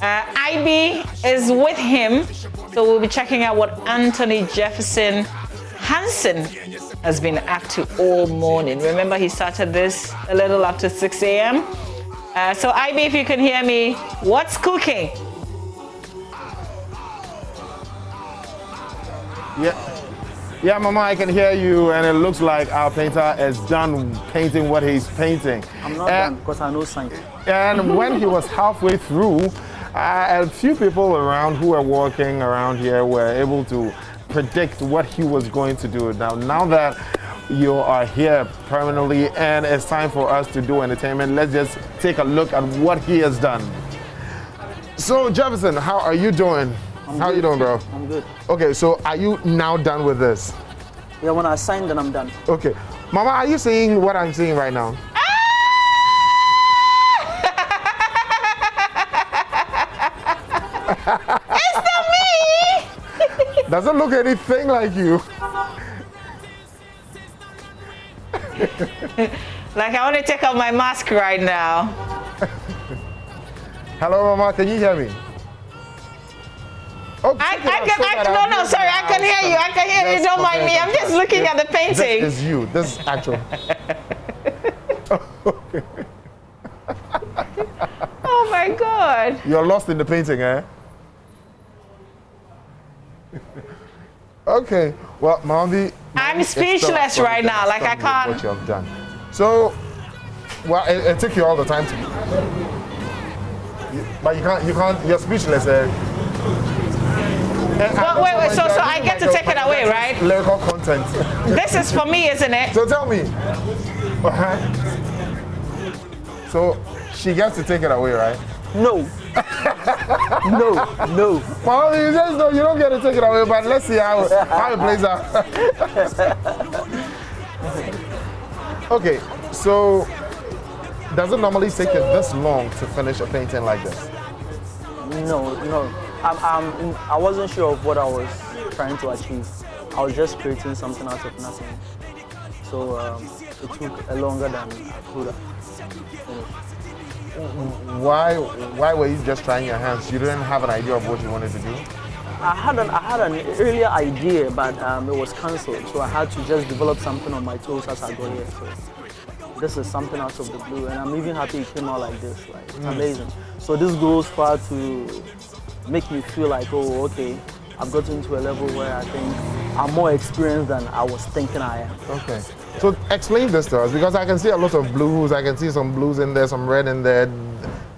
IB is with him, so we'll be checking out what Anthony Jefferson Hansen has been up to all morning. Remember, he started this a little after 6 a.m. So IB, if you can hear me, what's cooking? Yeah, Mama, I can hear you, and it looks like our painter is done painting what he's painting. I'm not done because I know science. And when he was halfway through, a few people around who were walking around here were able to predict what he was going to do. Now that you are here permanently and it's time for us to do entertainment, let's just take a look at what he has done. So Jefferson, how are you doing? How are you doing, bro? I'm good. Okay, so are you now done with this? Yeah, when I sign, then I'm done. Okay. Mama, are you seeing what I'm seeing right now? Is that me? Doesn't look anything like you. Like, I want to take off my mask right now. Hello, Mama, can you hear me? Oh, I can hear you. I can hear you. Don't mind me. I'm just looking at the painting. This is you. This is actual. Oh my God. You're lost in the painting, eh? Okay. Well, Mambi, I'm speechless right now. Like, I can't. What you have done. So, well, it took you all the time to. But you can't. You're speechless, eh? Well, wait. So I get to take it away, right? Lyrical content. This is for me, isn't it? So tell me. So she gets to take it away, right? No. No. Well, you just know you don't get to take it away, but let's see how it plays out. Okay, so does it normally take you this long to finish a painting like this? No. I wasn't sure of what I was trying to achieve. I was just creating something out of nothing. So it took longer than I could have finished. Why were you just trying your hands? You didn't have an idea of what you wanted to do? I had an earlier idea, but it was cancelled. So I had to just develop something on my toes as I got here. So this is something out of the blue, and I'm even happy it came out like this. Like, it's amazing. So this goes far to make me feel like, oh, okay, I've gotten to a level where I think I'm more experienced than I was thinking I am. Okay. So explain this to us, because I can see a lot of blues. I can see some blues in there, some red in there.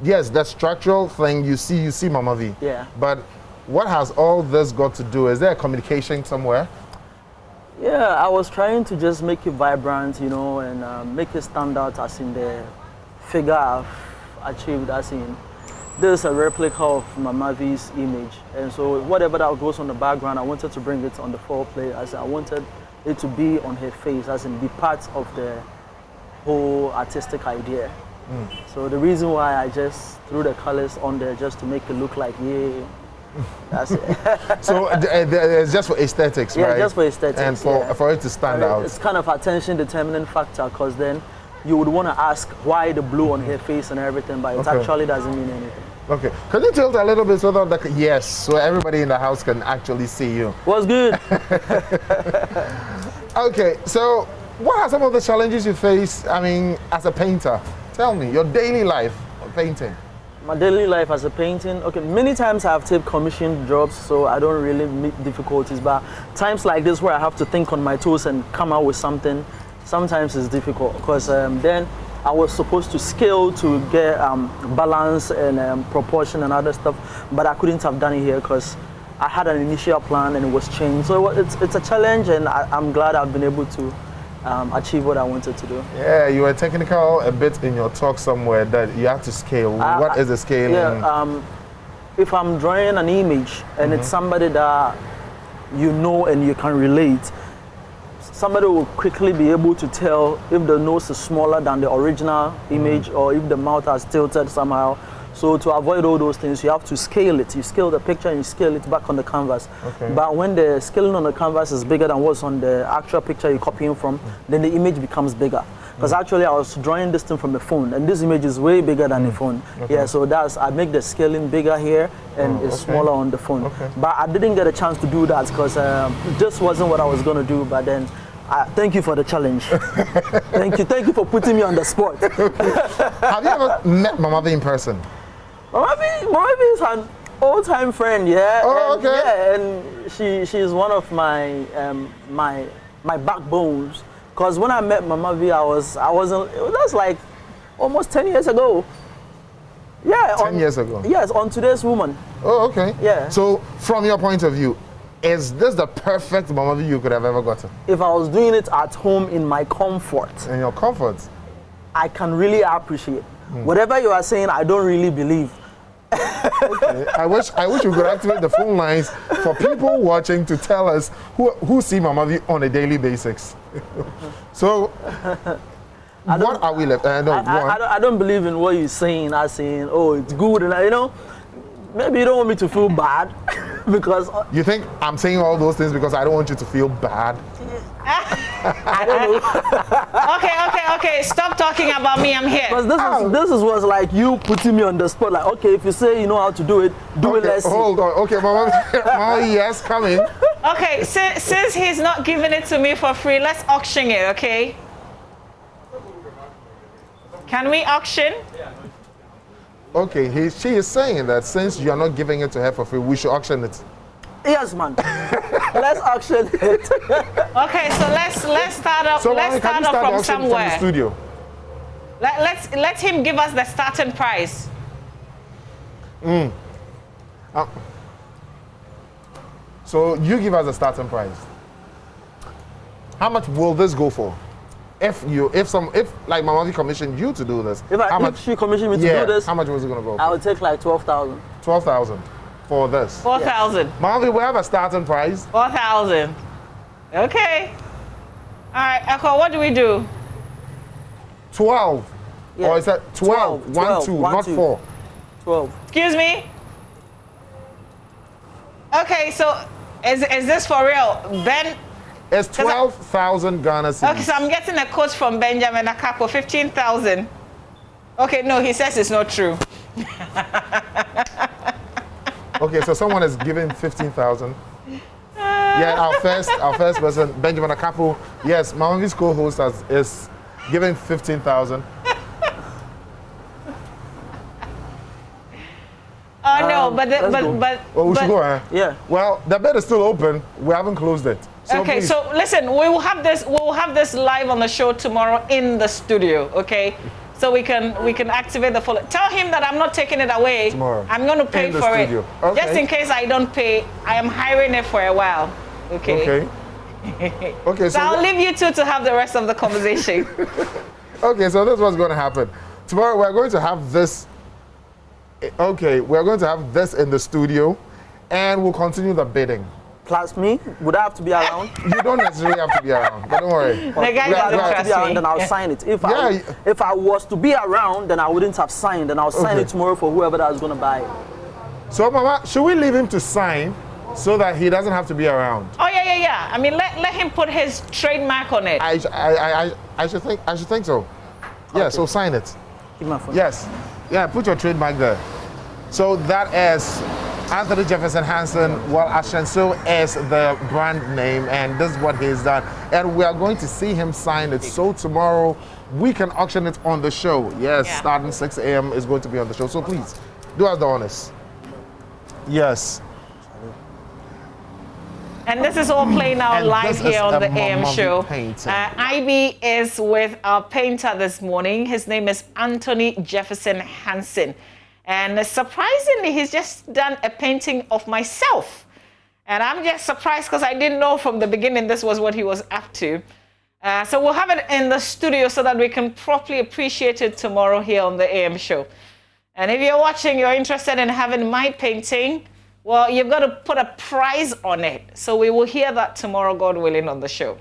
Yes, the structural thing you see Mama V. Yeah. But what has all this got to do? Is there a communication somewhere? Yeah, I was trying to just make it vibrant, and make it stand out as in the figure I've achieved, as in this is a replica of Mama V's image. And so whatever that goes on the background, I wanted to bring it on the foreplay, as I wanted it to be on her face, as in be part of the whole artistic idea. So the reason why I just threw the colors on there just to make it look like, yeah, that's it. So it's just for aesthetics, right? Yeah, just for aesthetics. And for it to stand out. It's kind of attention determining factor, because then you would want to ask why the blue on her face and everything, but it actually doesn't mean anything. Okay. Can you tilt a little bit so that yes, so everybody in the house can actually see you? What's good? Okay, so what are some of the challenges you face, as a painter? Tell me, your daily life of painting. My daily life as a painting, okay, many times I've taken commission jobs, so I don't really meet difficulties, but times like this where I have to think on my toes and come out with something, sometimes it's difficult, because then I was supposed to scale to get balance and proportion and other stuff, but I couldn't have done it here because I had an initial plan and it was changed. So it's a challenge, and I'm glad I've been able to achieve what I wanted to do. Yeah, you were technical a bit in your talk somewhere that you have to scale. What is the scaling? Yeah, if I'm drawing an image and it's somebody that you know and you can relate, somebody will quickly be able to tell if the nose is smaller than the original image or if the mouth has tilted somehow. So to avoid all those things, you have to scale it. You scale the picture and you scale it back on the canvas. Okay. But when the scaling on the canvas is bigger than what's on the actual picture you're copying from, then the image becomes bigger. Because actually I was drawing this thing from the phone, and this image is way bigger than the phone. Okay. Yeah, so I make the scaling bigger here, and it's smaller on the phone. Okay. But I didn't get a chance to do that because this wasn't what I was going to do. But then, thank you for the challenge. Thank you for putting me on the spot. Have you ever met Mama V in person? Mama V is an old-time friend, yeah. Oh, and, okay. Yeah, and she's one of my my backbones. Cause when I met Mama V, that's like almost 10 years ago. Yeah. 10 years ago. Yes, on Today's Woman. Oh, okay. Yeah. So, from your point of view, is this the perfect Mama V you could have ever gotten? If I was doing it at home in my comfort, In your comfort? I can really appreciate. Whatever you are saying, I don't really believe. Okay. I wish you could activate the phone lines for people watching to tell us who see Mama V on a daily basis. So, what are we left? I don't believe in what you're saying. I'm saying, oh, it's good, and maybe you don't want me to feel bad because You think I'm saying all those things because I don't want you to feel bad? I don't know. Okay. Stop talking about me. I'm here. Because this was like you putting me on the spot. Like, okay, if you say you know how to do it, do it. Let's see. Hold on. Okay, Mama V, yes, come in. Okay, since he's not giving it to me for free, let's auction it, okay? Can we auction? Okay, she is saying that since you're not giving it to her for free, we should auction it. Yes, man. Let's auction it. Okay, so let's start up. So let's can you start up from auction somewhere. From the studio? Let him give us the starting price. So you give us a starting price. How much will this go for? If like Mama V commissioned you to do this, If she commissioned me to do this, how much was it gonna go? I would take like 12,000. 12,000 for this. 4,000. Mama V, we have a starting price. 4,000. Okay. All right, Echo, what do we do? 12. Yeah. Or is that 12? 1, 2, not 4. 12. Excuse me? Okay, so is this for real? Ben? It's 12,000 Ghana cedis. Okay, so I'm getting a quote from Benjamin Akapo, 15,000. Okay, no, he says it's not true. Okay, so someone is giving 15,000. Yeah, our first person, Benjamin Akapo. Yes, Mama V's co-host is giving 15,000. Oh no, but Oh, we should go, eh? Yeah. Well, the bed is still open. We haven't closed it. So okay, please. so listen, we will have this live on the show tomorrow in the studio, okay? So we can activate the full. Tell him that I'm not taking it away. Tomorrow. I'm going to pay In the for studio. it. Okay. Just in case I don't pay, I am hiring it for a while. Okay. Okay. Okay. So I'll leave you two to have the rest of the conversation. Okay, so this is what's going to happen. Tomorrow we're going to have this. Okay, we're going to have this in the studio, and we'll continue the bidding. Plus me, would I have to be around? You don't necessarily have to be around, but don't worry. The guy If I doesn't don't have to be trust around, me. then I'll sign it. Yeah. If I was to be around, then I wouldn't have signed. Then I'll sign it tomorrow for whoever that's going to buy it. So, Mama, should we leave him to sign so that he doesn't have to be around? Oh yeah. I mean, let him put his trademark on it. I should think so. Yeah. Okay. So sign it. Keep my phone. Yes. Yeah. Put your trademark there. So that is Anthony Jefferson Hansen. Well, Ashenso is the brand name, and this is what he's done. And we are going to see him sign it. So tomorrow we can auction it on the show. Yes, Yeah. starting 6 a.m. is going to be on the show. So please do us the honors. Yes. And this is all playing out And live this here is on a the AM Mama V show. painting. IB is with our painter this morning. His name is Anthony Jefferson Hansen. And surprisingly, he's just done a painting of myself. And I'm just surprised because I didn't know from the beginning this was what he was up to. So we'll have it in the studio so that we can properly appreciate it tomorrow here on the AM show. And if you're watching, you're interested in having my painting, well, you've got to put a price on it. So we will hear that tomorrow, God willing, on the show.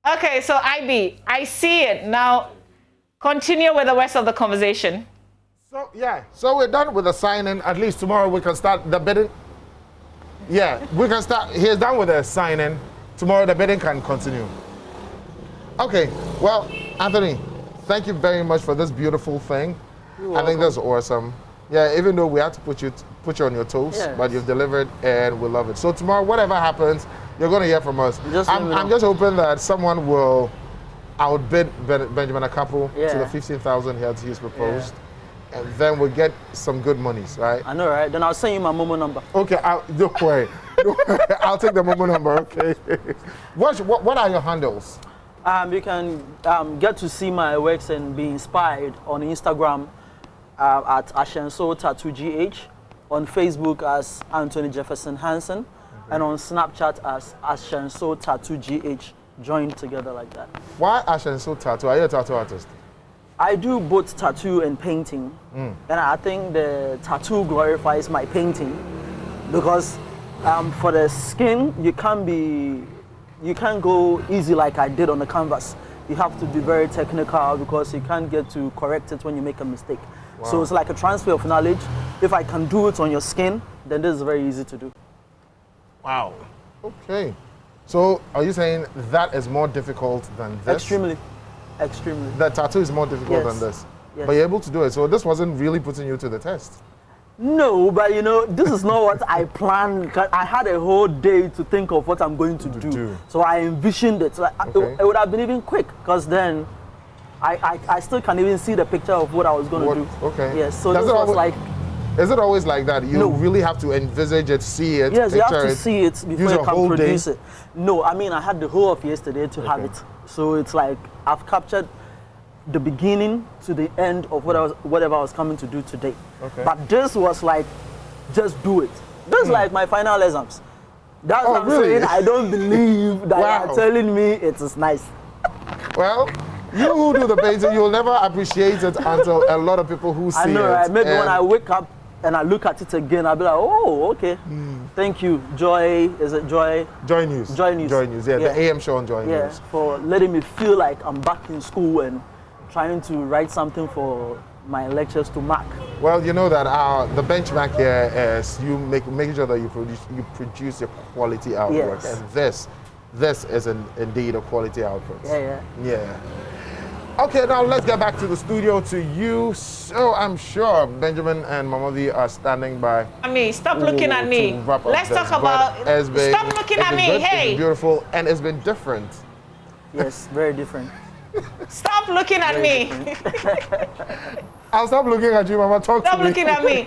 Okay, so IB, I see it. Now, continue with the rest of the conversation. So yeah, so we're done with the signing. At least tomorrow we can start the bidding. Yeah, we can start. He's done with the signing. tomorrow the bidding can continue. Okay, well, Anthony, thank you very much for this beautiful thing. I think that's awesome. Yeah, even though we had to put you on your toes, Yes. but you've delivered and we love it. So tomorrow, whatever happens, you're going to hear from us. I'm just hoping that someone will outbid Benjamin a couple to the 15,000 he's proposed. And then we'll get some good monies, right? I know, right? Then I'll send you my Momo number. Okay, don't worry. I'll take the Momo number, okay? What are your handles? You can get to see my works and be inspired on Instagram at Ashenso Tattoo GH, on Facebook as Anthony Jefferson Hansen, and on Snapchat as Ashenso Tattoo GH, joined together like that. Why Ashenso Tattoo? Are you a tattoo artist? I do both tattoo and painting, and I think the tattoo glorifies my painting because for the skin you can't go easy like I did on the canvas. You have to be very technical because you can't get to correct it when you make a mistake. Wow. So it's like a transfer of knowledge. If I can do it on your skin, then this is very easy to do. Wow. Okay. So are you saying that is more difficult than this? Extremely. Extremely. The tattoo is more difficult than this. Yes. But you're able to do it. So this wasn't really putting you to the test. No, but you know, this is not what I planned. I had a whole day to think of what I'm going to do. So I envisioned it. So it would have been even quick because then I still can't even see the picture of what I was going to do. Okay. Yes. So this was like. Is it always like that? You really have to envisage it, see it, yes, picture you have to see it before you can produce it. No, I mean I had the whole of yesterday to have it. So it's like I've captured the beginning to the end of whatever I was coming to do today. Okay. But this was like, just do it. This is like my final exams. That's what I'm saying. I don't believe that you're telling me it is nice. Well, you who do the painting, you'll never appreciate it until a lot of people who see it. I know, right? Maybe when I wake up and I look at it again, I'll be like, oh, okay. Thank you, Joy. Is it Joy? Joy News. Joy News. Joy News, the AM show on Joy News. Yeah, for letting me feel like I'm back in school and trying to write something for my lectures to mark. Well, you know that the benchmark here is you making sure that you produce your quality artwork, and this is indeed a quality output. Yeah. Okay, now let's get back to the studio to you. So I'm sure Benjamin and Mama V are standing by. Stop looking at me. Let's talk about. Stop looking at me. Hey. It's beautiful, and it's been different. Yes, very different. Stop looking at me. I'll stop looking at you, Mama. Talk to me. Stop looking at me.